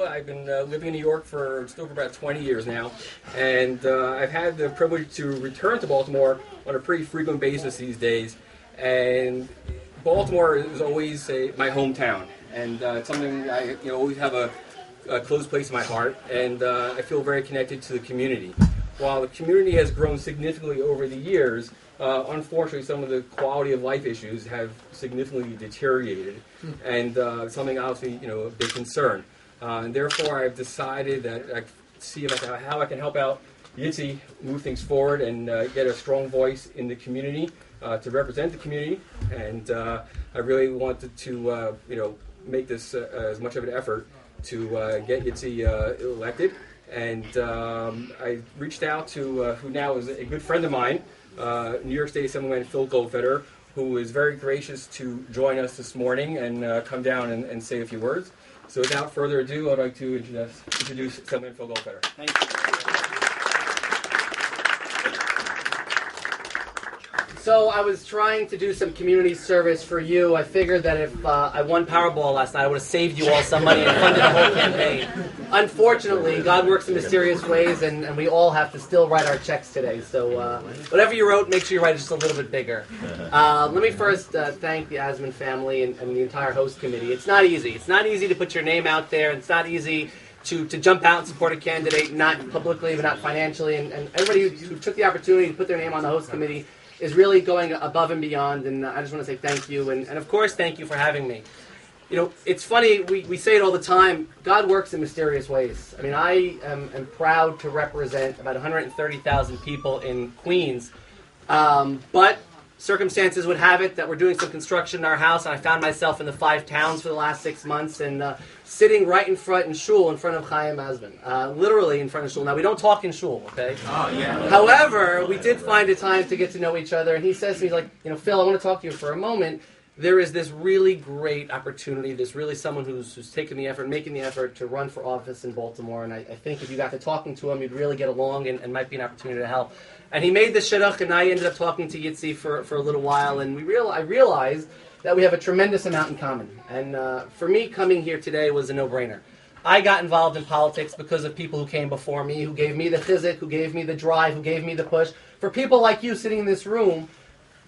I've been living in New York for just over about 20 years now, and I've had the privilege to return to Baltimore on a pretty frequent basis these days. And Baltimore is always my hometown, and it's something I always have a close place in my heart, and I feel very connected to the community. While the community has grown significantly over the years, unfortunately, some of the quality of life issues have significantly deteriorated, and something obviously, a big concern. And therefore, I've decided that I see how I can help out Yitzi move things forward and get a strong voice in the community to represent the community. And I really wanted to, make this as much of an effort to get Yitzi elected. And I reached out to who now is a good friend of mine, New York State Assemblyman Phil Goldfeder, who is very gracious to join us this morning and come down and say a few words. So without further ado, I'd like to introduce Assemblyman Phil Goldfeder. Thank you. So I was trying to do some community service for you. I figured that if I won Powerball last night, I would have saved you all some money and funded the whole campaign. Unfortunately, God works in mysterious ways, and we all have to still write our checks today. So whatever you wrote, make sure you write it just a little bit bigger. Let me first thank the Asman family and the entire host committee. It's not easy. It's not easy to put your name out there. It's not easy to jump out and support a candidate, not publicly, but not financially. And everybody who took the opportunity to put their name on the host committee is really going above and beyond, and I just want to say thank you, and of course thank you for having me. It's funny, we say it all the time, God works in mysterious ways. I mean, I am proud to represent about 130,000 people in Queens, but circumstances would have it that we're doing some construction in our house, and I found myself in the 5 towns for the last 6 months, and sitting right in front in shul, in front of Chaim Asman, literally in front of shul. Now, we don't talk in shul, okay? Oh, yeah. However, we did find a time to get to know each other, and he says to me, he's like, Phil, I want to talk to you for a moment. There is this really great opportunity. There's really someone who's taken the effort, making the effort to run for office in Baltimore, and I think if you got to talking to him, you'd really get along and might be an opportunity to help. And he made the shidduch, and I ended up talking to Yitzi for a little while, and I realized that we have a tremendous amount in common. And for me, coming here today was a no-brainer. I got involved in politics because of people who came before me, who gave me the chizuk, who gave me the drive, who gave me the push. For people like you sitting in this room,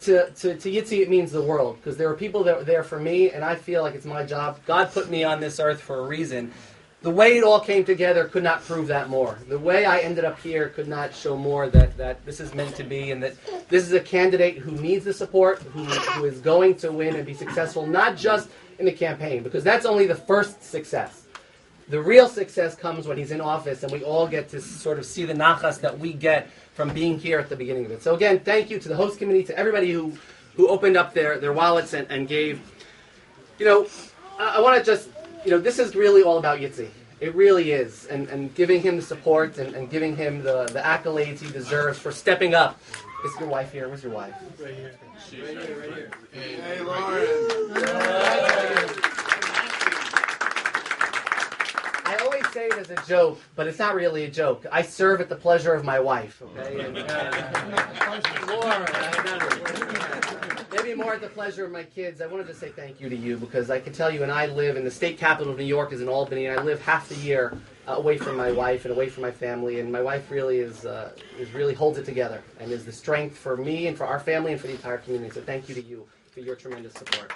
to Yitzi it means the world, because there are people that were there for me, and I feel like it's my job. God put me on this earth for a reason. The way it all came together could not prove that more. The way I ended up here could not show more that this is meant to be, and that this is a candidate who needs the support, who is going to win and be successful, not just in the campaign, because that's only the first success. The real success comes when he's in office, and we all get to sort of see the nachas that we get from being here at the beginning of it. So again, thank you to the host committee, to everybody who opened up their wallets and gave. I want to just, this is really all about Yitzi. It really is. And giving him the support and giving him the accolades he deserves for stepping up. Is your wife here? Where's your wife? Right here. She's right here. Hey, Lauren. I always say it as a joke, but it's not really a joke. I serve at the pleasure of my wife, okay? And, maybe more at the pleasure of my kids. I wanted to say thank you to you, because I can tell you, and I live in the state capital of New York is in Albany, and I live half the year away from my wife and away from my family, and my wife really really holds it together and is the strength for me and for our family and for the entire community. So thank you to you for your tremendous support.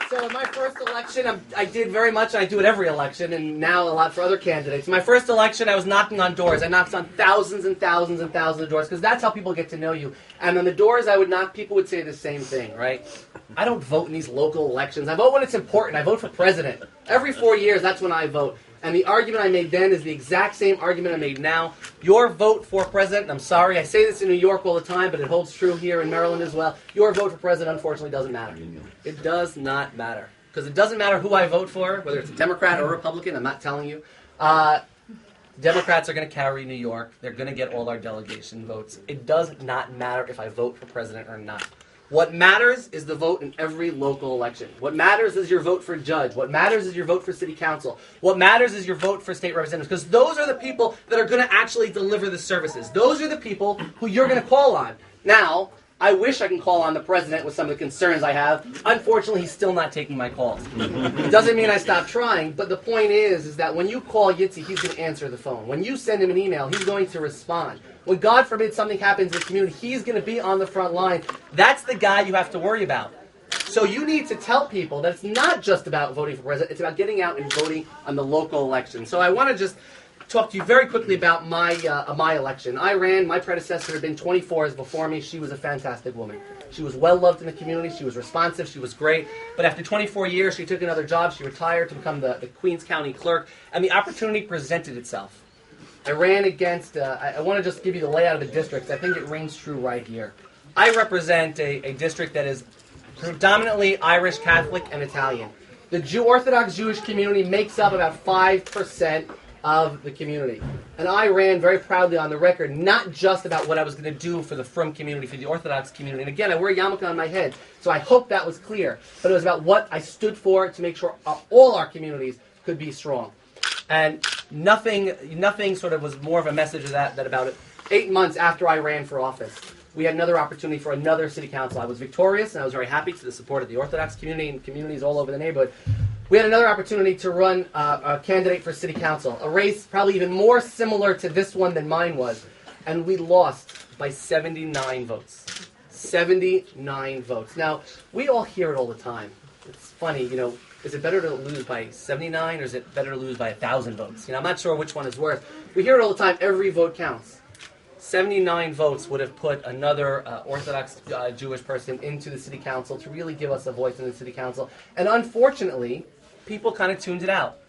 So in my first election, I did very much, and I do it every election, and now a lot for other candidates. My first election, I was knocking on doors. I knocked on thousands and thousands and thousands of doors, because that's how people get to know you. And on the doors I would knock, people would say the same thing, right? I don't vote in these local elections. I vote when it's important. I vote for president. Every 4 years, that's when I vote. And the argument I made then is the exact same argument I made now. Your vote for president, and I'm sorry, I say this in New York all the time, but it holds true here in Maryland as well. Your vote for president, unfortunately, doesn't matter. It does not matter. Because it doesn't matter who I vote for, whether it's a Democrat or a Republican, I'm not telling you. Democrats are going to carry New York. They're going to get all our delegation votes. It does not matter if I vote for president or not. What matters is the vote in every local election. What matters is your vote for judge. What matters is your vote for city council. What matters is your vote for state representatives. Because those are the people that are going to actually deliver the services. Those are the people who you're going to call on. Now, I wish I can call on the president with some of the concerns I have. Unfortunately, he's still not taking my calls. It doesn't mean I stop trying, but the point is that when you call Yitzi, he's going to answer the phone. When you send him an email, he's going to respond. When, God forbid, something happens in the community, he's going to be on the front line. That's the guy you have to worry about. So you need to tell people that it's not just about voting for president, it's about getting out and voting on the local election. So I want to just talk to you very quickly about my election. I ran, my predecessor had been 24 years before me. She was a fantastic woman. She was well loved in the community, she was responsive, she was great. But after 24 years, she took another job, she retired to become the Queens County clerk, and the opportunity presented itself. I ran against, I want to just give you the layout of the districts. I think it rings true right here. I represent a district that is predominantly Irish, Catholic, and Italian. The Orthodox Jewish community makes up about 5% of the community. And I ran very proudly on the record, not just about what I was going to do for the Frum community, for the Orthodox community. And again, I wear a yarmulke on my head, so I hope that was clear. But it was about what I stood for to make sure all our communities could be strong. And nothing sort of was more of a message of that than about it. 8 months after I ran for office, we had another opportunity for another city council. I was victorious, and I was very happy to the support of the Orthodox community and communities all over the neighborhood. We had another opportunity to run a candidate for city council, a race probably even more similar to this one than mine was, and we lost by 79 votes. 79 votes. Now, we all hear it all the time. It's funny, is it better to lose by 79 or is it better to lose by 1,000 votes? I'm not sure which one is worse. We hear it all the time. Every vote counts. 79 votes would have put another Orthodox Jewish person into the city council to really give us a voice in the city council. And unfortunately, people kind of tuned it out.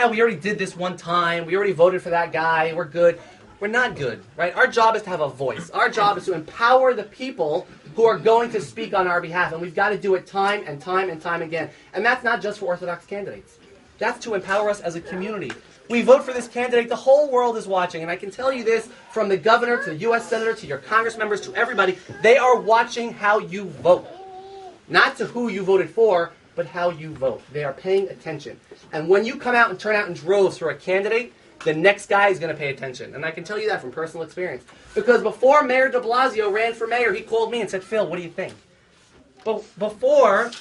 We already did this one time. We already voted for that guy. We're good. We're not good, right? Our job is to have a voice. Our job is to empower the people who are going to speak on our behalf. And we've got to do it time and time and time again. And that's not just for Orthodox candidates. That's to empower us as a community. We vote for this candidate, the whole world is watching. And I can tell you this, from the governor to the U.S. senator to your Congress members to everybody, they are watching how you vote. Not to who you voted for, but how you vote. They are paying attention. And when you come out and turn out in droves for a candidate, the next guy is going to pay attention. And I can tell you that from personal experience. Because before Mayor de Blasio ran for mayor, he called me and said, Phil, what do you think? But before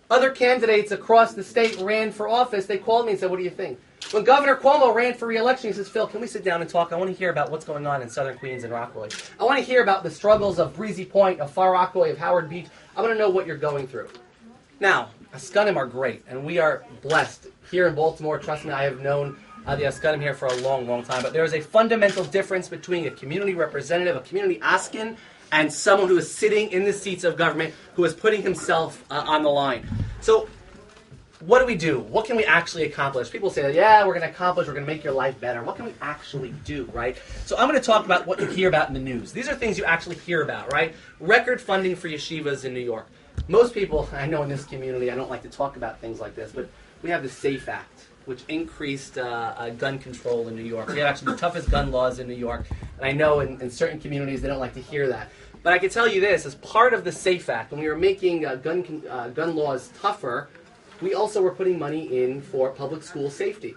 other candidates across the state ran for office, they called me and said, what do you think? When Governor Cuomo ran for re-election, he says, Phil, can we sit down and talk? I want to hear about what's going on in southern Queens and Rockaway. I want to hear about the struggles of Breezy Point, of Far Rockaway, of Howard Beach. I want to know what you're going through. Now, Askunim are great, and we are blessed. Here in Baltimore, trust me, I have known the Askunim here for a long, long time. But there is a fundamental difference between a community representative, a community Askin, and someone who is sitting in the seats of government, who is putting himself on the line. So, what do we do? What can we actually accomplish? People say, yeah, we're going to accomplish, we're going to make your life better. What can we actually do, right? So I'm going to talk about what you hear about in the news. These are things you actually hear about, right? Record funding for yeshivas in New York. Most people, I know in this community, I don't like to talk about things like this, but we have the SAFE Act, which increased gun control in New York. We have actually the toughest gun laws in New York, and I know in certain communities they don't like to hear that. But I can tell you this, as part of the SAFE Act, when we were making gun laws tougher, we also were putting money in for public school safety.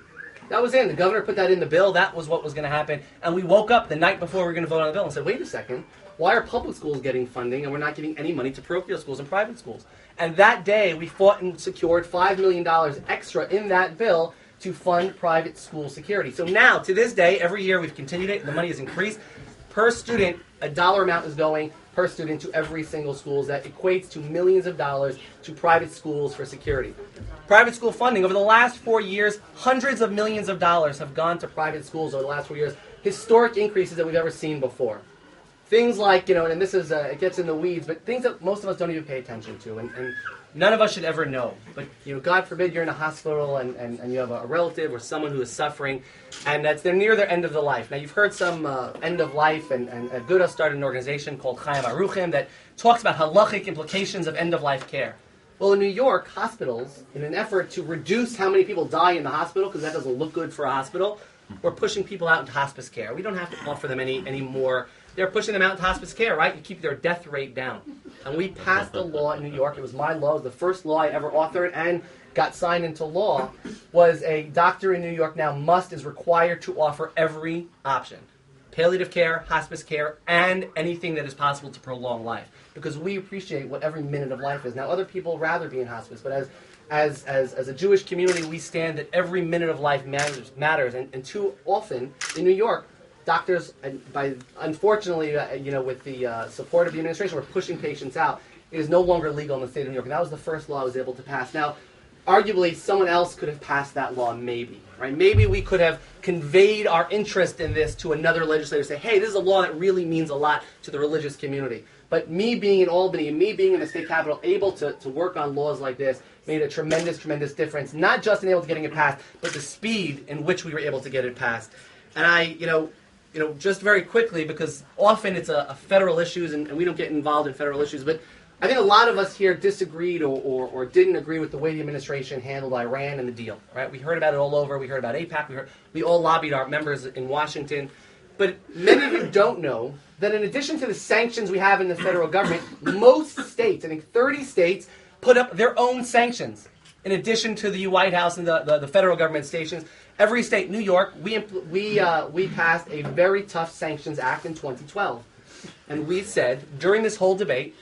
That was in. The governor put that in the bill. That was what was going to happen. And we woke up the night before we were going to vote on the bill and said, wait a second, why are public schools getting funding and we're not giving any money to parochial schools and private schools? And that day, we fought and secured $5 million extra in that bill to fund private school security. So now, to this day, every year we've continued it. The money has increased. Per student, a dollar amount is going per student to every single school. That equates to millions of dollars to private schools for security. Private school funding, over the last 4 years, hundreds of millions of dollars have gone to private schools over the last 4 years. Historic increases that we've ever seen before. Things like, and this is, it gets in the weeds, but things that most of us don't even pay attention to, and none of us should ever know. But, God forbid you're in a hospital and you have a relative or someone who is suffering, and they're near their end of the life. Now, you've heard some end of life, and Aguda started an organization called Chaim Aruchim that talks about halachic implications of end-of-life care. Well, in New York, hospitals, in an effort to reduce how many people die in the hospital, because that doesn't look good for a hospital, we're pushing people out into hospice care. We don't have to offer them any more. They're pushing them out into hospice care, right? You keep their death rate down. And we passed a law in New York. It was my law. It was the first law I ever authored and got signed into law. Was a doctor in New York now is required to offer every option. palliative care, hospice care, and anything that is possible to prolong life. Because we appreciate what every minute of life is. Now, other people rather be in hospice, but as a Jewish community, we stand that every minute of life matters. And too often, in New York, doctors, unfortunately, with the support of the administration, we're pushing patients out. It is no longer legal in the state of New York. And that was the first law I was able to pass. Now, arguably, someone else could have passed that law, maybe. Right? Maybe we could have conveyed our interest in this to another legislator, say, hey, this is a law that really means a lot to the religious community. But me being in Albany and me being in the state capitol, able to work on laws like this, made a tremendous, tremendous difference, not just in able to getting it passed, but the speed in which we were able to get it passed. And I, just very quickly, because often it's a federal issues, and we don't get involved in federal issues, but I think a lot of us here disagreed or didn't agree with the way the administration handled Iran and the deal. Right? We heard about it all over. We heard about AIPAC. We all lobbied our members in Washington. But many of you don't know that in addition to the sanctions we have in the federal government, most states, I think 30 states, put up their own sanctions. In addition to the White House and the federal government stations, every state, New York, we passed a very tough sanctions act in 2012. And we said, during this whole debate,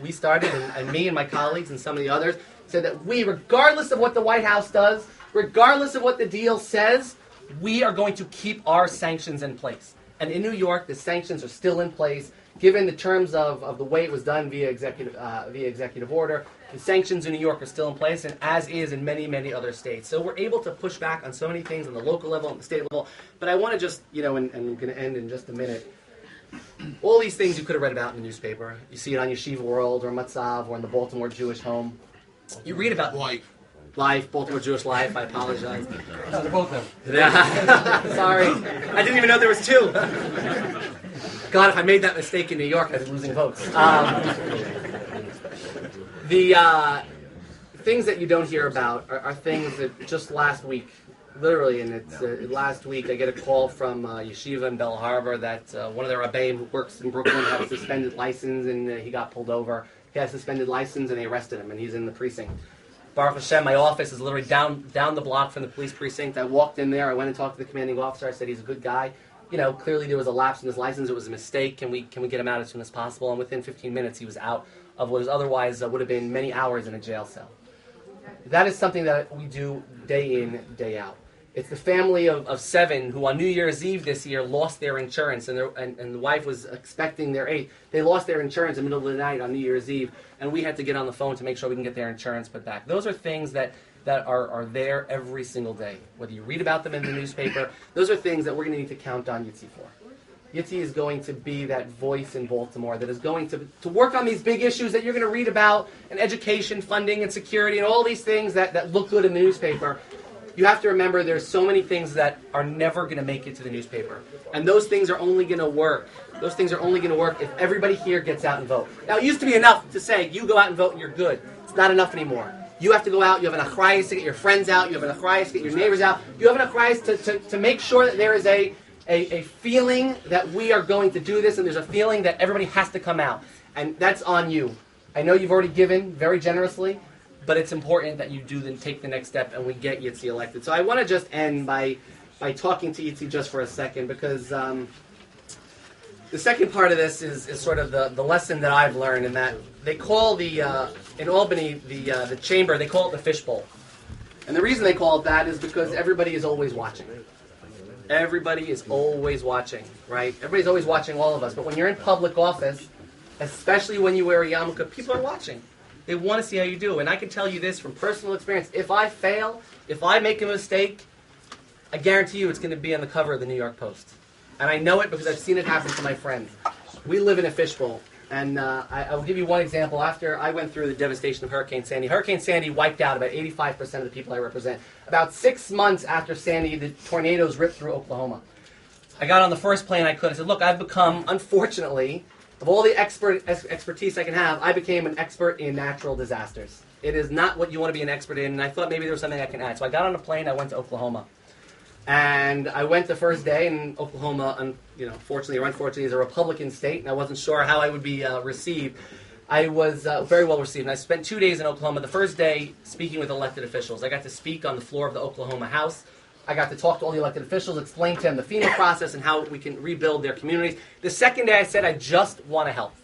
we started, and me and my colleagues and some of the others, said that we, regardless of what the White House does, regardless of what the deal says, we are going to keep our sanctions in place. And in New York, the sanctions are still in place, given the terms of the way it was done via executive order. The sanctions in New York are still in place, and as is in many, many other states. So we're able to push back on so many things on the local level and the state level. But I want to just, and I'm going to end in just a minute. All these things you could have read about in the newspaper. You see it on Yeshiva World or Matzav or in the Baltimore Jewish Home. You read about Life, Baltimore Jewish Life. I apologize. No, they're both them. Sorry. I didn't even know there was two. God, if I made that mistake in New York, I'd be losing votes. The things that you don't hear about are things that just last week, literally, and it's last week, I get a call from Yeshiva in Bell Harbor that one of their Rabbeim who works in Brooklyn had a suspended license, and he got pulled over. He had a suspended license, and they arrested him, and he's in the precinct. Baruch Hashem, my office is literally down the block from the police precinct. I walked in there. I went and talked to the commanding officer. I said, he's a good guy. Clearly there was a lapse in his license. It was a mistake. Can we get him out as soon as possible? And within 15 minutes, he was out of what was otherwise would have been many hours in a jail cell. That is something that we do day in, day out. It's the family of 7 who on New Year's Eve this year lost their insurance, and the wife was expecting their 8th. They lost their insurance in the middle of the night on New Year's Eve, and we had to get on the phone to make sure we can get their insurance put back. Those are things that are there every single day. Whether you read about them in the newspaper, those are things that we're going to need to count on Yitzi for. Yitzi is going to be that voice in Baltimore that is going to work on these big issues that you're going to read about, and education, funding, and security, and all these things that look good in the newspaper. You have to remember there's so many things that are never going to make it to the newspaper. And those things are only going to work. Those things are only going to work if everybody here gets out and vote. Now, it used to be enough to say, you go out and vote and you're good. It's not enough anymore. You have to go out, you have an achrayus to get your friends out, you have an achrayus to get your neighbors out, you have an achrayus to make sure that there is a feeling that we are going to do this, and there's a feeling that everybody has to come out. And that's on you. I know you've already given very generously, but it's important that you do then take the next step and we get Yitzi elected. So I want to just end by talking to Yitzi just for a second, because the second part of this is sort of the lesson that I've learned, in that they call in Albany, the chamber, they call it the fishbowl. And the reason they call it that is because everybody is always watching. Everybody is always watching, right? Everybody's always watching all of us. But when you're in public office, especially when you wear a yarmulke, people are watching. They want to see how you do. And I can tell you this from personal experience. If I fail, if I make a mistake, I guarantee you it's going to be on the cover of the New York Post. And I know it because I've seen it happen to my friends. We live in a fishbowl. And I will give you one example. After I went through the devastation of Hurricane Sandy wiped out about 85% of the people I represent. About 6 months after Sandy, the tornadoes ripped through Oklahoma. I got on the first plane I could. I said, look, I've become, unfortunately, of all the expertise I can have, I became an expert in natural disasters. It is not what you want to be an expert in, and I thought maybe there was something I can add. So I got on a plane, I went to Oklahoma. And I went the first day, and Oklahoma, fortunately or unfortunately, is a Republican state, and I wasn't sure how I would be received. I was very well received, and I spent 2 days in Oklahoma. The first day speaking with elected officials. I got to speak on the floor of the Oklahoma House. I got to talk to all the elected officials, explain to them the FEMA process and how we can rebuild their communities. The second day I said, I just want to help.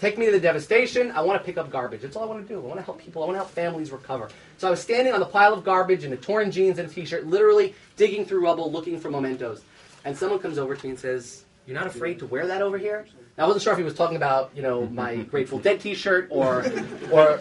Take me to the devastation. I want to pick up garbage. That's all I want to do. I want to help people. I want to help families recover. So I was standing on the pile of garbage in a torn jeans and a t-shirt, literally digging through rubble, looking for mementos. And someone comes over to me and says, "You're not afraid to wear that over here?" Now, I wasn't sure if he was talking about, my Grateful Dead t-shirt or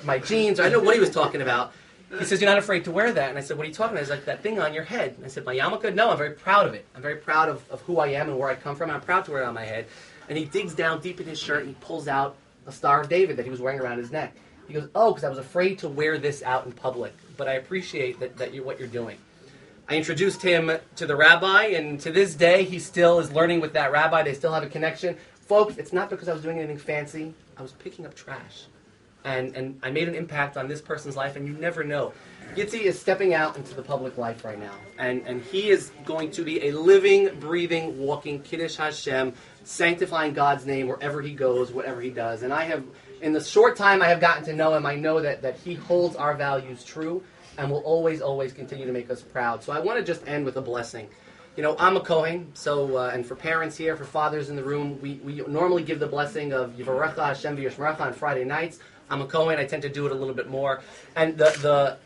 my jeans. Or I didn't know what he was talking about. He says, "You're not afraid to wear that?" And I said, "What are you talking about?" He's like, "That thing on your head." And I said, "My yarmulke?" "No, I'm very proud of it. I'm very proud of who I am and where I come from. I'm proud to wear it on my head." And he digs down deep in his shirt and he pulls out a Star of David that he was wearing around his neck. He goes, "Oh, because I was afraid to wear this out in public. But I appreciate that what you're doing." I introduced him to the rabbi, and to this day, he still is learning with that rabbi. They still have a connection. Folks, it's not because I was doing anything fancy. I was picking up trash. And I made an impact on this person's life, and you never know. Yitzi is stepping out into the public life right now, and he is going to be a living, breathing, walking Kiddush Hashem, sanctifying God's name wherever he goes, whatever he does. And I have, in the short time I have gotten to know him, I know that he holds our values true and will always, always continue to make us proud. So I want to just end with a blessing. I'm a Kohen, so and for parents here, for fathers in the room, we normally give the blessing of Yivarecha Hashem v'Yishmerecha on Friday nights. I'm a Kohen. I tend to do it a little bit more. And the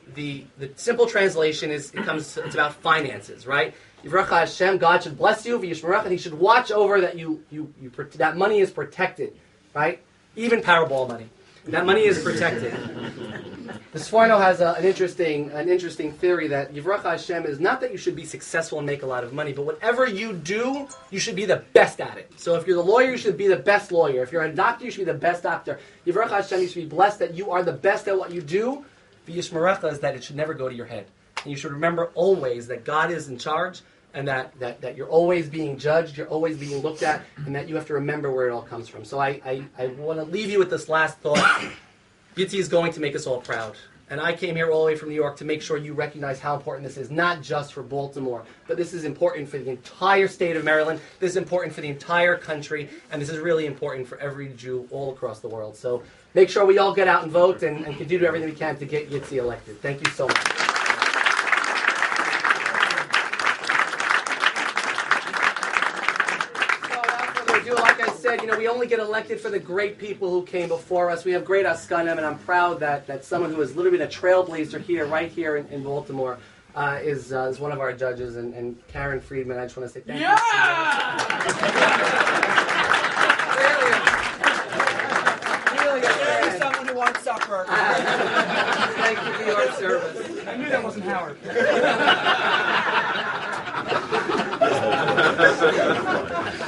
simple translation is it's about finances, right? Yivarecha Hashem, God should bless you v'Yishmerecha, and He should watch over that that money is protected, right? Even Powerball money, that money is protected. The Sforno has an interesting theory that Yivarecha Hashem is not that you should be successful and make a lot of money, but whatever you do, you should be the best at it. So if you're the lawyer, you should be the best lawyer. If you're a doctor, you should be the best doctor. Yivarecha Hashem, you should be blessed that you are the best at what you do. V'Yishmerecha is that it should never go to your head. And you should remember always that God is in charge, and that you're always being judged, you're always being looked at, and that you have to remember where it all comes from. So I want to leave you with this last thought. Yitzi is going to make us all proud. And I came here all the way from New York to make sure you recognize how important this is, not just for Baltimore, but this is important for the entire state of Maryland, this is important for the entire country, and this is really important for every Jew all across the world. So make sure we all get out and vote and continue to do everything we can to get Yitzi elected. Thank you so much. Like I said, we only get elected for the great people who came before us. We have great askanim, and I'm proud that someone who has literally been a trailblazer right here in Baltimore is one of our judges. And Karen Friedman, I just want to say thank you. There's someone who wants supper. Thank you for your service. I knew that wasn't Howard.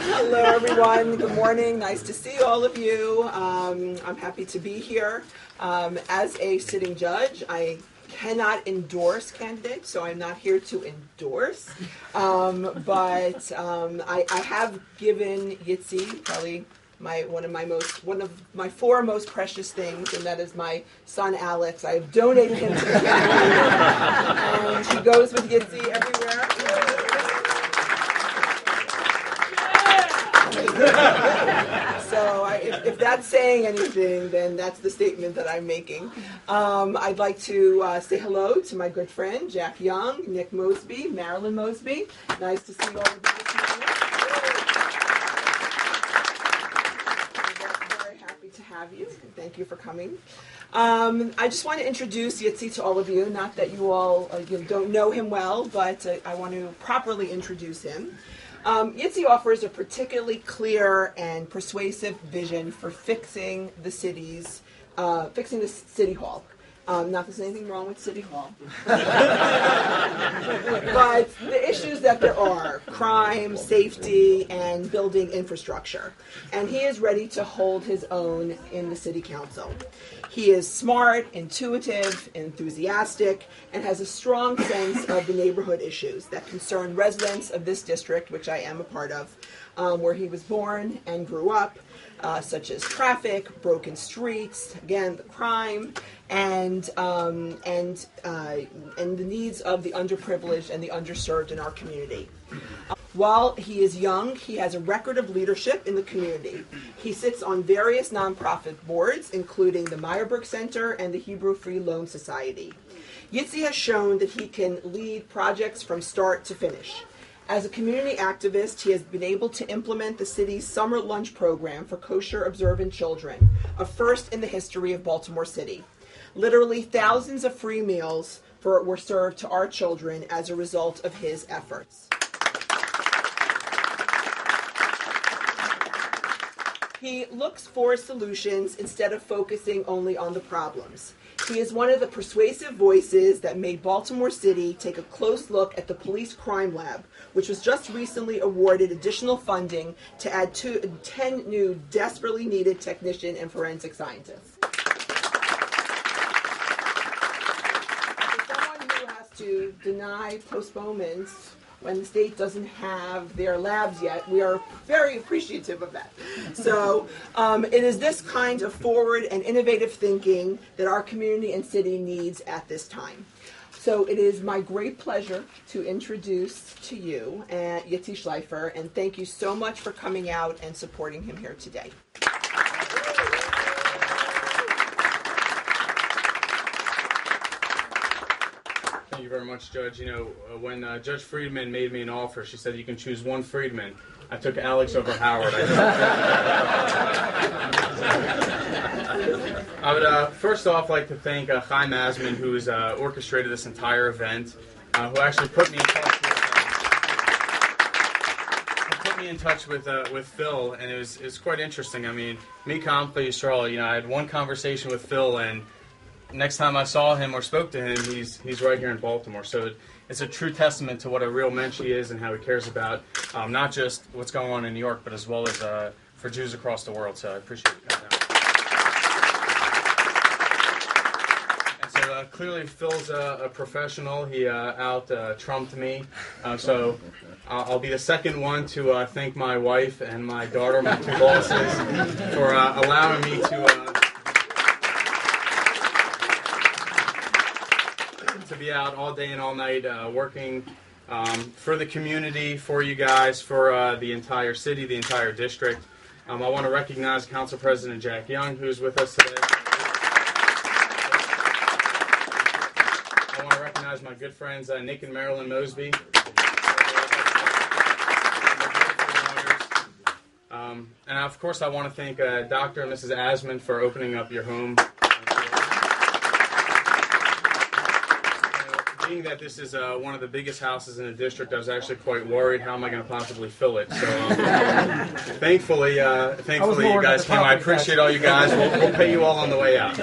Hello, everyone. Good morning. Nice to see all of you. I'm happy to be here. As a sitting judge, I cannot endorse candidates, so I'm not here to endorse. But I have given Yitzi probably one of my four most precious things, and that is my son Alex. I have donated him to the family, and he goes with Yitzi everywhere. So if that's saying anything, then that's the statement that I'm making. I'd like to say hello to my good friend Jack Young, Nick Mosby, Marilyn Mosby. Nice to see all of you this morning. I'm very happy to have you. Thank you for coming. I just want to introduce Yitzi to all of you. Not that you all you don't know him well, but I want to properly introduce him. Yitzi offers a particularly clear and persuasive vision for fixing the city hall. Not that there's anything wrong with City Hall. But the issues that there are, crime, safety, and building infrastructure. And he is ready to hold his own in the City Council. He is smart, intuitive, enthusiastic, and has a strong sense of the neighborhood issues that concern residents of this district, which I am a part of, where he was born and grew up, such as traffic, broken streets, again, the crime, and the needs of the underprivileged and the underserved in our community. While he is young, he has a record of leadership in the community. He sits on various nonprofit boards, including the Meyerberg Center and the Hebrew Free Loan Society. Yitzi has shown that he can lead projects from start to finish. As a community activist, he has been able to implement the city's summer lunch program for kosher observant children, a first in the history of Baltimore City. Literally thousands of free meals were served to our children as a result of his efforts. He looks for solutions instead of focusing only on the problems. He is one of the persuasive voices that made Baltimore City take a close look at the Police Crime Lab, which was just recently awarded additional funding to add 10 new desperately needed technician and forensic scientists. For someone who has to deny postponements when the state doesn't have their labs yet, we are very appreciative of that. So it is this kind of forward and innovative thinking that our community and city needs at this time. So it is my great pleasure to introduce to you Yitzi Schleifer, and thank you so much for coming out and supporting him here today. Thank you very much, Judge. You know, when Judge Friedman made me an offer, she said you can choose one Friedman. I took Alex over Howard. I would first off like to thank Chaim Asman, who's orchestrated this entire event, who actually put me in touch with Phil, and it was quite interesting. I mean, Mikam Yisrael, you know, I had one conversation with Phil, and next time I saw him or spoke to him, he's right here in Baltimore. So it's a true testament to what a real mensch he is and how he cares about not just what's going on in New York, but as well as for Jews across the world. So I appreciate it coming out. And so clearly Phil's a professional. He out-trumped me. So I'll be the second one to thank my wife and my daughter, my two bosses, for allowing me to be out all day and all night working for the community, for you guys, for the entire city, the entire district. I want to recognize Council President Jack Young, who's with us today. I want to recognize my good friends Nick and Marilyn Mosby. And of course I want to thank Dr. and Mrs. Asman for opening up your home. Being that this is one of the biggest houses in the district, I was actually quite worried, how am I going to possibly fill it? So thankfully you guys came. I appreciate all you guys. We'll pay you all on the way out.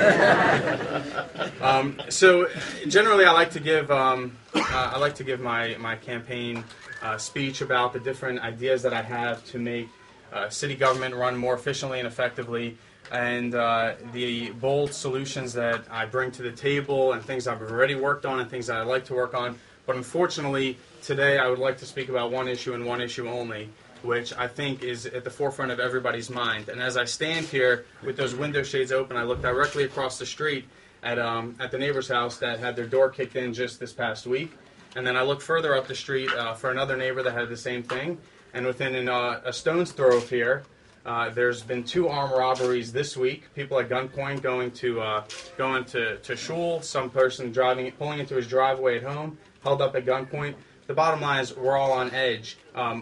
So generally I like to give my campaign speech about the different ideas that I have to make city government run more efficiently and effectively, and the bold solutions that I bring to the table, and things I've already worked on and things that I'd like to work on. But unfortunately, today I would like to speak about one issue and one issue only, which I think is at the forefront of everybody's mind. And as I stand here with those window shades open, I look directly across the street at the neighbor's house that had their door kicked in just this past week. And then I look further up the street for another neighbor that had the same thing. And within a stone's throw of here, there's been 2 armed robberies this week. People at gunpoint going to shul. Some person pulling into his driveway at home, held up at gunpoint. The bottom line is we're all on edge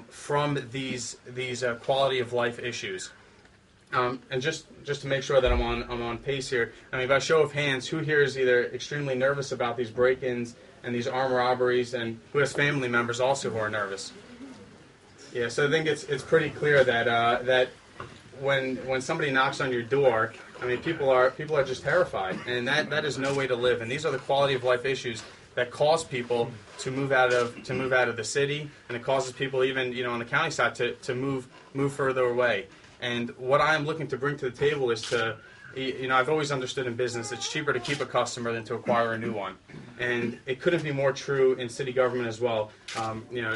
from these quality of life issues. And just to make sure that I'm on pace here, I mean, by show of hands, who here is either extremely nervous about these break-ins and these armed robberies, and who has family members also who are nervous? Yeah, so I think it's pretty clear that when somebody knocks on your door, I mean, people are just terrified, and that is no way to live. And these are the quality of life issues that cause people to move out of the city, and it causes people even on the county side to move further away. And what I'm looking to bring to the table is to, I've always understood in business it's cheaper to keep a customer than to acquire a new one. And it couldn't be more true in city government as well.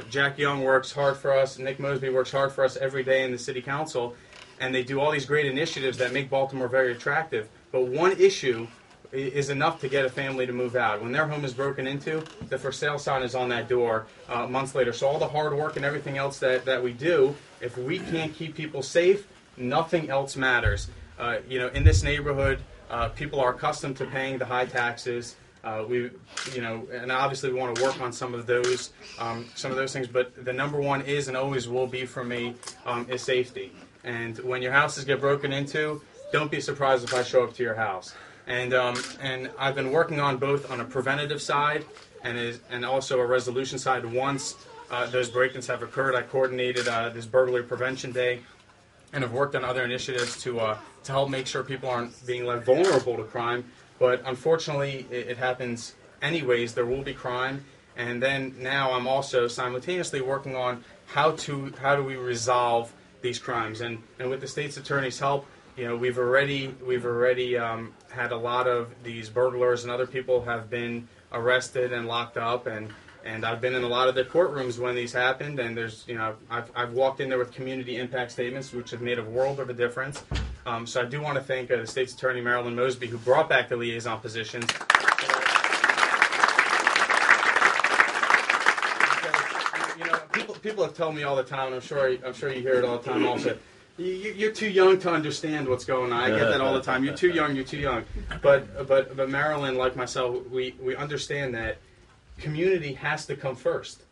Jack Young works hard for us, Nick Mosby works hard for us every day in the city council, and they do all these great initiatives that make Baltimore very attractive. But one issue is enough to get a family to move out. When their home is broken into, the for sale sign is on that door months later. So all the hard work and everything else that we do, if we can't keep people safe, nothing else matters. In this neighborhood, people are accustomed to paying the high taxes. we, and obviously we want to work on some of those things. But the number one is and always will be for me is safety. And when your houses get broken into, don't be surprised if I show up to your house. And I've been working on both on a preventative side and also a resolution side. Once those break-ins have occurred, I coordinated this burglary prevention day, and have worked on other initiatives to help make sure people aren't being left vulnerable to crime. But unfortunately, it happens anyways. There will be crime, and then now I'm also simultaneously working on how do we resolve these crimes. And with the state's attorney's help, we've already had a lot of these burglars and other people have been arrested and locked up, and I've been in a lot of the courtrooms when these happened, and there's I've walked in there with community impact statements which have made a world of a difference. So I do want to thank the state's attorney Marilyn Mosby, who brought back the liaison positions. People have told me all the time, and I'm sure you hear it all the time also. You're too young to understand what's going on. I get that all the time. You're too young. You're too young. But Marilyn, like myself, we understand that community has to come first.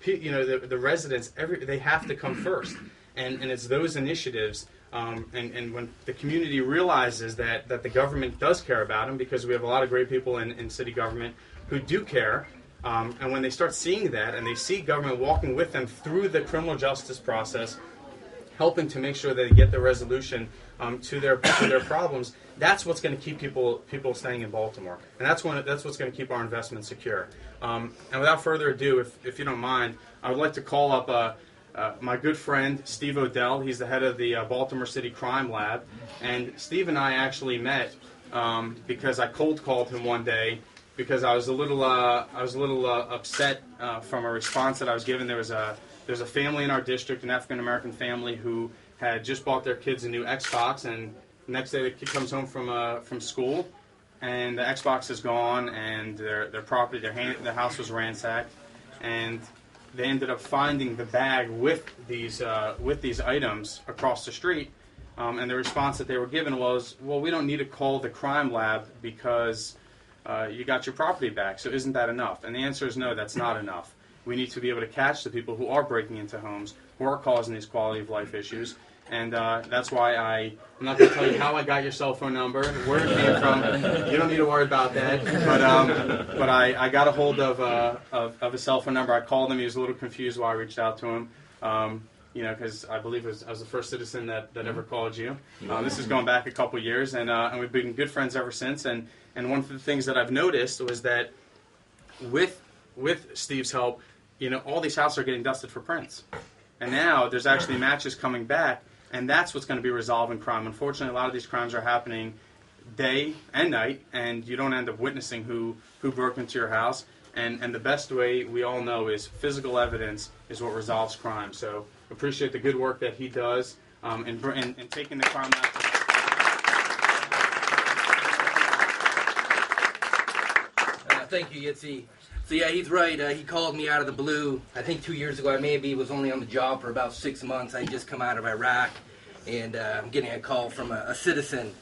The residents, they have to come first, and it's those initiatives. And when the community realizes that the government does care about them, because we have a lot of great people in city government who do care, and when they start seeing that and they see government walking with them through the criminal justice process, helping to make sure that they get the resolution to their problems, that's what's going to keep people staying in Baltimore, and that's what's going to keep our investment secure. And without further ado, if you don't mind, I would like to call up my good friend Steve Odell. He's the head of the Baltimore City Crime Lab, and Steve and I actually met because I cold called him one day because I was a little upset from a response that I was given. There's a family in our district, an African American family, who had just bought their kids a new Xbox, and the next day the kid comes home from school, and the Xbox is gone, and their property, their house was ransacked, and they ended up finding the bag with these items across the street, and the response that they were given was, "Well, we don't need to call the crime lab because you got your property back. So isn't that enough?" And the answer is no, that's not enough. We need to be able to catch the people who are breaking into homes, who are causing these quality of life issues. And that's why I'm not going to tell you how I got your cell phone number, where it came from. You don't need to worry about that. But I got a hold of a cell phone number. I called him. He was a little confused while I reached out to him. Because I believe I was the first citizen that ever called you. This is going back a couple years, and we've been good friends ever since. And one of the things that I've noticed was that with Steve's help, all these houses are getting dusted for prints. And now there's actually matches coming back, and that's what's going to be resolving crime. Unfortunately, a lot of these crimes are happening day and night, and you don't end up witnessing who broke into your house. And the best way, we all know, is physical evidence is what resolves crime. So appreciate the good work that he does in taking the crime lab. Thank you, Yitzi. So yeah, he's right. He called me out of the blue. I think 2 years ago. I maybe was only on the job for about 6 months. I just come out of Iraq, and I'm getting a call from a citizen.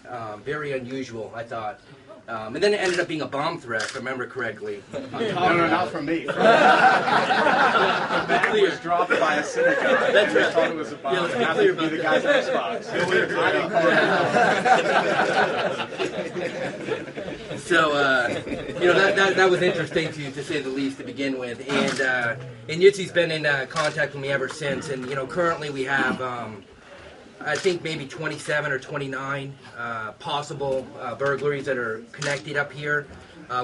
Very unusual, I thought. And then it ended up being a bomb threat, if I remember correctly. No, not from me. The bag was dropped by a city guy. That's right. I thought it was a bomb. Yeah, let's be clear about the guy's Xbox. So, that was interesting to say the least to begin with. And Yitzi's been in contact with me ever since. And, currently we have, I think maybe 27 or 29 possible burglaries that are connected up here.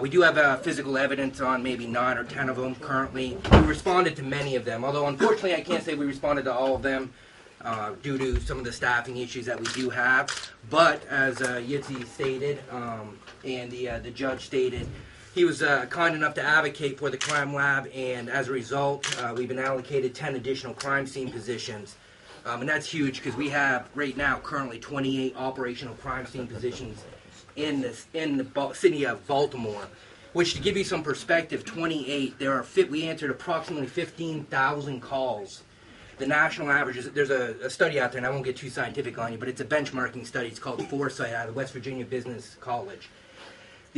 We do have physical evidence on maybe 9 or 10 of them currently. We responded to many of them, although unfortunately I can't say we responded to all of them due to some of the staffing issues that we do have. But as Yitzi stated, and the judge stated, he was kind enough to advocate for the crime lab, and as a result, we've been allocated 10 additional crime scene positions. And that's huge because we have right now currently 28 operational crime scene positions in the city of Baltimore. Which, to give you some perspective, 28. We answered approximately 15,000 calls. The national average is, there's a study out there, and I won't get too scientific on you, but it's a benchmarking study. It's called Foresight out of West Virginia Business College.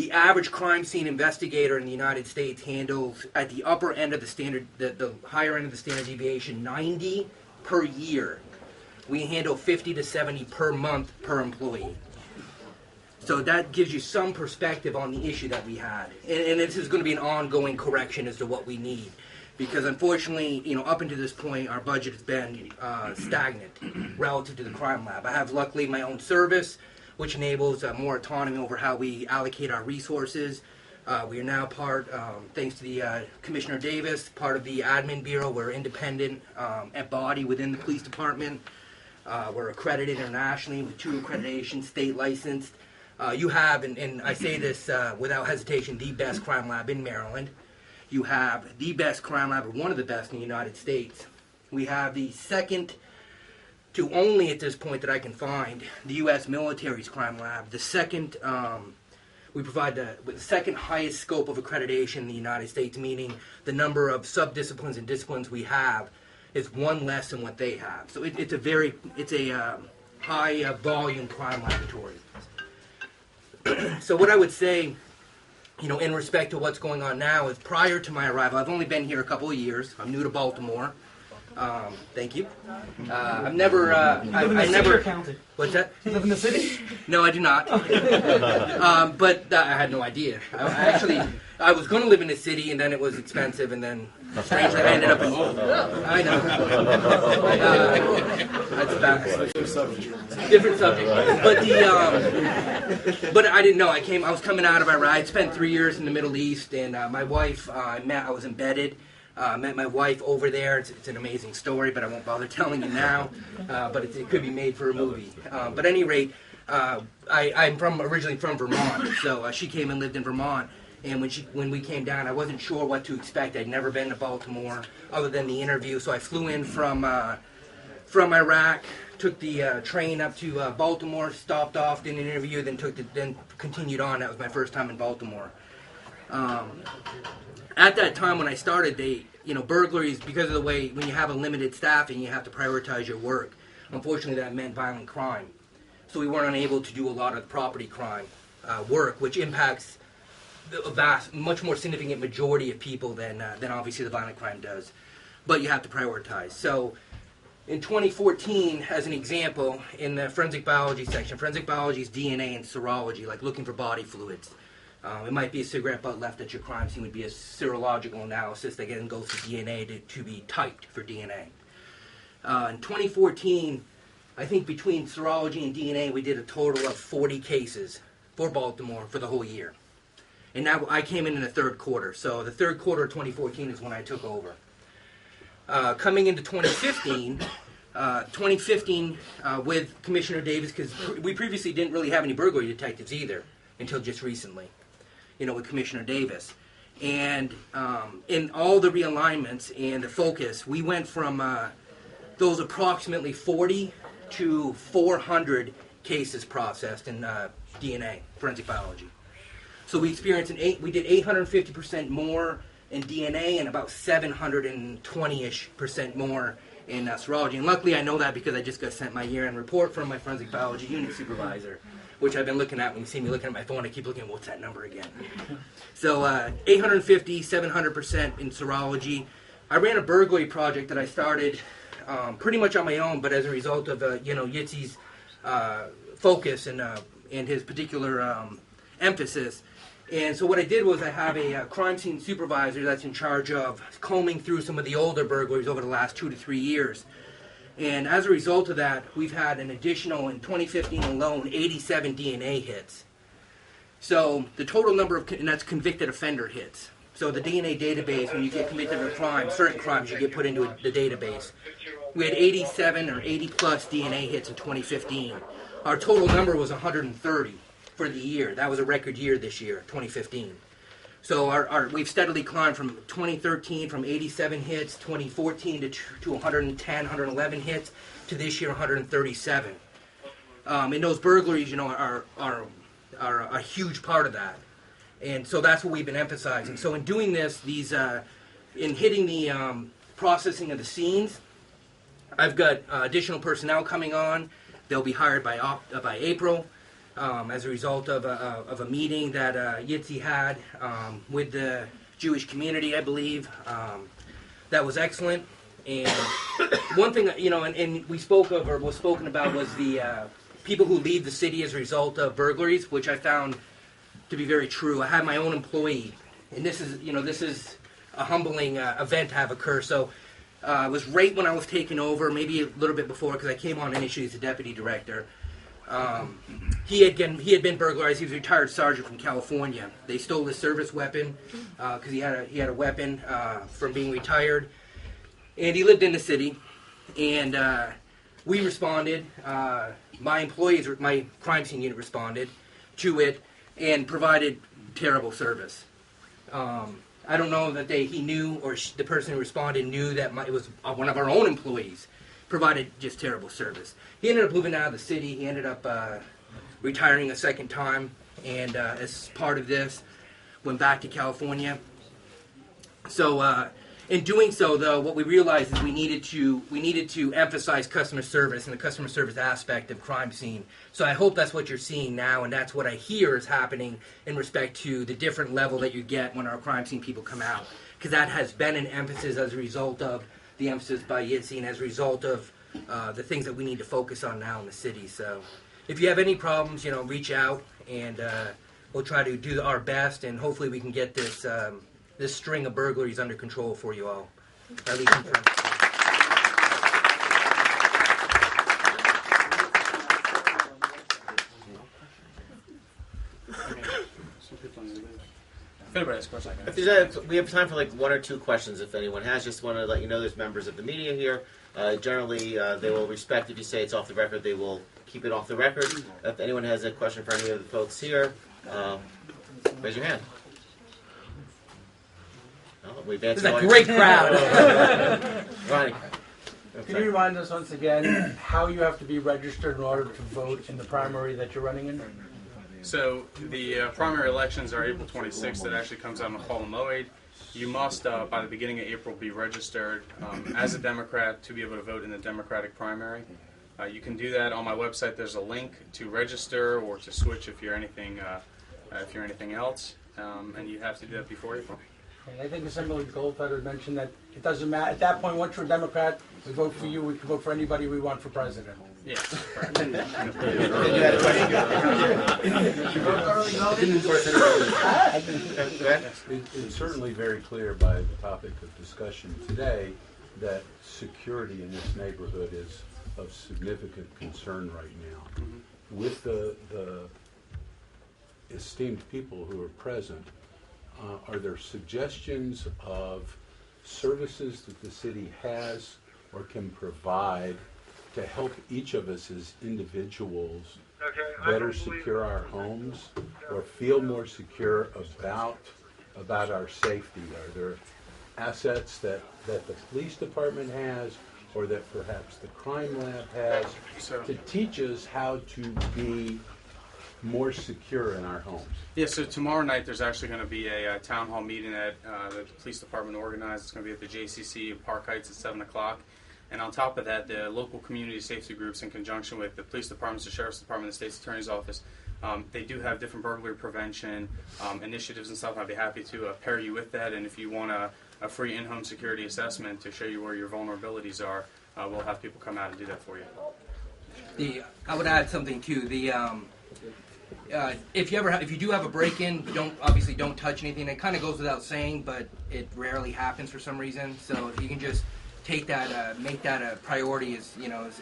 The average crime scene investigator in the United States handles, at the upper end of the standard, the higher end of the standard deviation, 90 per year. We handle 50 to 70 per month per employee. So that gives you some perspective on the issue that we had. And this is going to be an ongoing correction as to what we need. Because unfortunately, up until this point, our budget has been stagnant relative to the crime lab. I have, luckily, my own service, which enables more autonomy over how we allocate our resources. We are now part, thanks to the Commissioner Davis, part of the Admin Bureau. We're independent body within the police department. We're accredited internationally with 2 accreditations, state licensed. You have, and I say this without hesitation, the best crime lab in Maryland. You have the best crime lab, or one of the best in the United States. We have the second to only at this point that I can find, the U.S. military's crime lab. The second, we provide the second highest scope of accreditation in the United States, meaning the number of sub-disciplines and disciplines we have is one less than what they have. So it's a high volume crime laboratory. So what I would say, in respect to what's going on now, is prior to my arrival, I've only been here a couple of years. I'm new to Baltimore. Thank you. I've never. I never. County. What's that? You live in the city? No, I do not. But I had no idea. I was going to live in the city, and then it was expensive, and then strangely I ended up in. I know. That's bad. Different subject. But I didn't know. I was coming out of Iraq. I spent 3 years in the Middle East, and my wife I was embedded. Met my wife over there. It's an amazing story, but I won't bother telling you now. But it could be made for a movie. But at any rate, I'm originally from Vermont, so she came and lived in Vermont. And when we came down, I wasn't sure what to expect. I'd never been to Baltimore other than the interview, so I flew in from Iraq, took the train up to Baltimore, stopped off, did an interview, then continued on. That was my first time in Baltimore. At that time when I started, burglaries, because of the way, when you have a limited staffing, you have to prioritize your work. Unfortunately, that meant violent crime. So we weren't unable to do a lot of property crime work, which impacts a much more significant majority of people than obviously the violent crime does. But you have to prioritize. So in 2014, as an example, in the forensic biology section, forensic biology is DNA and serology, like looking for body fluids. It might be a cigarette butt left at your crime scene, would be a serological analysis that then goes to DNA to be typed for DNA. In 2014, I think between serology and DNA, we did a total of 40 cases for Baltimore for the whole year. And now I came in the third quarter, so the third quarter of 2014 is when I took over. Coming into 2015, with Commissioner Davis, because we previously didn't really have any burglary detectives either until just recently, with Commissioner Davis. And in all the realignments and the focus, we went from those approximately 40 to 400 cases processed in DNA, forensic biology. So we experienced we did 850% more in DNA and about 720-ish% more in serology. And luckily I know that because I just got sent my year-end report from my forensic biology unit supervisor, which I've been looking at. When you see me looking at my phone, I keep looking at what's that number again. So 850, 700% in serology. I ran a burglary project that I started pretty much on my own, but as a result of Yitzi's focus and his particular emphasis. And so what I did was I have a crime scene supervisor that's in charge of combing through some of the older burglaries over the last 2 to 3 years. And as a result of that, we've had an additional, in 2015 alone, 87 DNA hits. So the total number of, and that's convicted offender hits. So the DNA database, when you get convicted of a crime, certain crimes you get put into the database. We had 87 or 80 plus DNA hits in 2015. Our total number was 130 for the year. That was a record year this year, 2015. So we've steadily climbed from 2013 from 87 hits, 2014 to 110, 111 hits, to this year 137. And those burglaries, are a huge part of that. And so that's what we've been emphasizing. So in doing this, in hitting the processing of the scenes, I've got additional personnel coming on. They'll be hired by April. as a result of a meeting that Yitzi had with the Jewish community, I believe. That was excellent. And one thing, and we spoke of, or was spoken about, was the people who leave the city as a result of burglaries, which I found to be very true. I had my own employee, and this is a humbling event to have occur. So it was right when I was taking over, maybe a little bit before, because I came on initially as the deputy director. He had been burglarized. He was a retired sergeant from California. They stole his service weapon because he had a weapon from being retired, and he lived in the city. And we responded. My employees, my crime scene unit, responded to it and provided terrible service. I don't know that he knew, or the person who responded knew that it was one of our own employees provided just terrible service. He ended up moving out of the city. He ended up retiring a second time, and as part of this, went back to California. So in doing so, though, what we realized is we needed to emphasize customer service and the customer service aspect of crime scene. So I hope that's what you're seeing now, and that's what I hear is happening in respect to the different level that you get when our crime scene people come out, because that has been an emphasis as a result of the emphasis by Yitzi and as a result of the things that we need to focus on now in the city. So if you have any problems, reach out, and we'll try to do our best, and hopefully we can get this this string of burglaries under control for you all. At least in front. If anybody has questions, I can. If there's we have time for like one or two questions if anyone has. Just want to let you know there's members of the media here. Generally, they will respect if you say it's off the record. They will keep it off the record. If anyone has a question for any of the folks here, raise your hand. Oh, we've This is a great crowd. Ronnie. Can you remind us once again how you have to be registered in order to vote in the primary that you're running in? So the primary elections are April 26th. It actually comes out in Chol Moed. You must, by the beginning of April, be registered as a Democrat to be able to vote in the Democratic primary. You can do that on my website. There's a link to register or to switch if you're anything else, and you have to do that before April. And I think Assembly Goldfeder mentioned that it doesn't matter. At that point, once you're a Democrat, we vote for you. We can vote for anybody we want for president. Yes. You had a question? It's certainly very clear by the topic of discussion today that security in this neighborhood is of significant concern right now. Mm-hmm. With the esteemed people who are present, are there suggestions of services that the city has or can provide to help each of us as individuals better secure our homes or feel more secure about our safety? Are there assets that the police department has or that perhaps the crime lab has to teach us how to be more secure in our homes? Yeah, so tomorrow night there's actually going to be a town hall meeting that the police department organized. It's going to be at the JCC in Park Heights at 7 o'clock. And on top of that, the local community safety groups, in conjunction with the police departments, the sheriff's department, the state's attorney's office, they do have different burglary prevention initiatives and stuff. I'd be happy to pair you with that. And if you want a free in-home security assessment to show you where your vulnerabilities are, we'll have people come out and do that for you. I would add something too. If you do have a break-in, don't touch anything. It kind of goes without saying, but it rarely happens for some reason. So if you can just take that, make that a priority.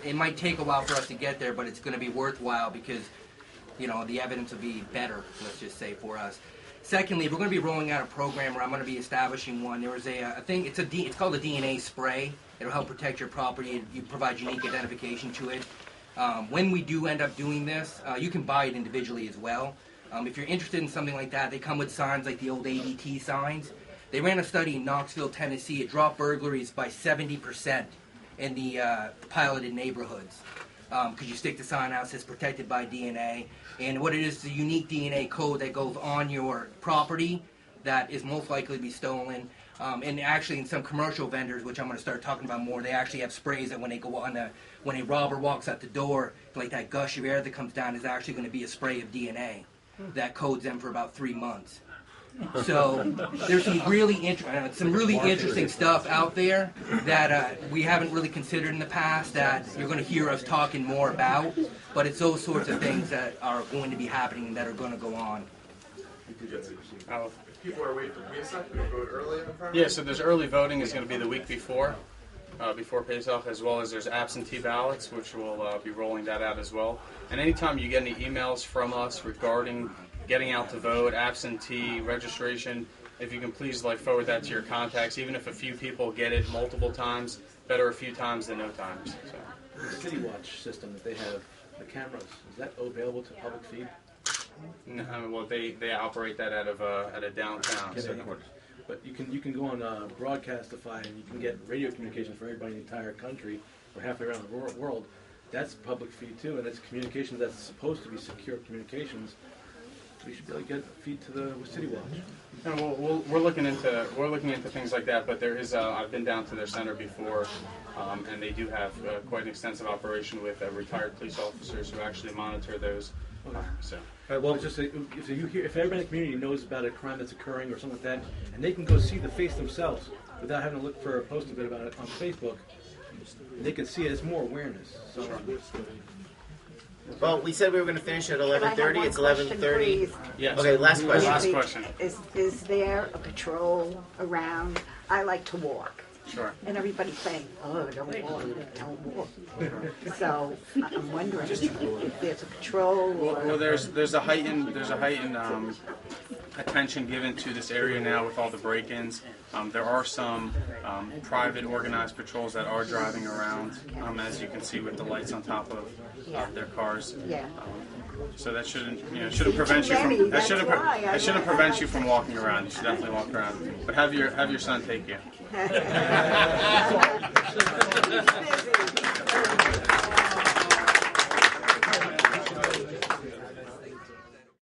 It might take a while for us to get there, but it's going to be worthwhile because the evidence will be better. Let's just say for us. Secondly, we're going to be rolling out a program where I'm going to be establishing one. There was a thing. It's called a DNA spray. It'll help protect your property. You provide unique identification to it. When we do end up doing this, you can buy it individually as well. If you're interested in something like that, they come with signs like the old ADT signs. They ran a study in Knoxville, Tennessee. It dropped burglaries by 70% in the piloted neighborhoods because you stick the sign out that says protected by DNA. And what it is a unique DNA code that goes on your property that is most likely to be stolen. And actually, in some commercial vendors, which I'm going to start talking about more, they actually have sprays that when they go on when a robber walks out the door, like that gush of air that comes down is actually going to be a spray of DNA that codes them for about 3 months. So there's some really interesting stuff out there that we haven't really considered in the past that you're going to hear us talking more about. But it's those sorts of things that are going to be happening that are going to go on. People are waiting for Pesach. They vote early in front of Yeah, so there's early voting is going to be the week before Pesach, as well as there's absentee ballots, which will be rolling that out as well. And anytime you get any emails from us regarding getting out to vote, absentee registration, if you can please forward that to your contacts. Even if a few people get it multiple times, better a few times than no times. So. The City Watch system that they have, the cameras, is that available to public feed? No, well, they operate that out of downtown. So. But you can go on Broadcastify and you can get radio communications for everybody in the entire country or halfway around the world. That's public feed too, and it's communications that's supposed to be secure communications. We should be able to get a feed to the City Watch. And we're looking into things like that. But there is I've been down to their center before, and they do have quite an extensive operation with retired police officers who actually monitor those. So. Well, it's just if everybody in the community knows about a crime that's occurring or something like that, and they can go see the face themselves without having to look for a post of it about it on Facebook, they can see it as more awareness. So. Well, we said we were going to finish at 11:30. It's 11:30. Yes. Okay, last question. Last question. Is there a patrol around? I like to walk. Sure. And everybody's saying, "Oh, don't walk, don't walk." So I'm wondering if there's a patrol or. Well, there's a heightened attention given to this area now with all the break-ins. There are some private organized patrols that are driving around, as you can see with the lights on top of their cars. Yeah. So that shouldn't prevent you from that shouldn't prevent you from walking around. You should definitely walk around, but have your son take you. He's busy.